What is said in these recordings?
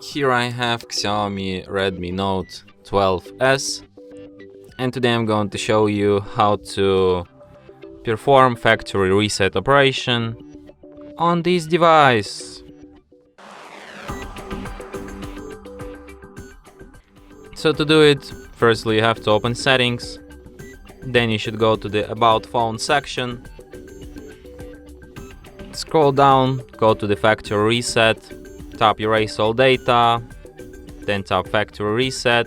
Here I have Xiaomi Redmi Note 12S, and today I'm going to show you how to perform factory reset operation on this device. So to do it, firstly you have to open settings, then you should go to the About Phone section, scroll down, go to the factory reset, tap erase all data, then tap factory reset,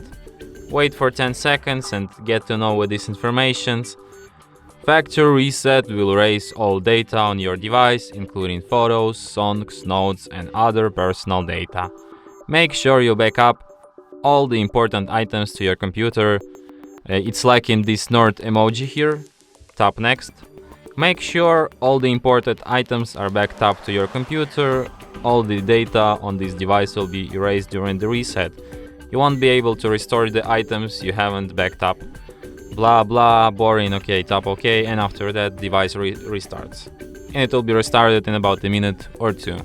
wait for 10 seconds and get to know with these informations. Factory reset will erase all data on your device, including photos, songs, notes and other personal data. Make sure you back up all the important items to your computer. It's like in this Nord emoji here. Tap next. Make sure all the imported items are backed up to your computer. All the data on this device will be erased during the reset. You won't be able to restore the items you haven't backed up. Blah blah, boring, okay, tap OK, and after that device restarts. And it will be restarted in about a minute or two.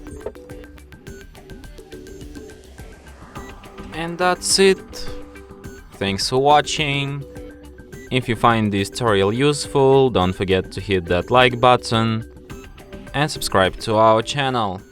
And that's it. Thanks for watching. If you find this tutorial useful, don't forget to hit that like button and subscribe to our channel.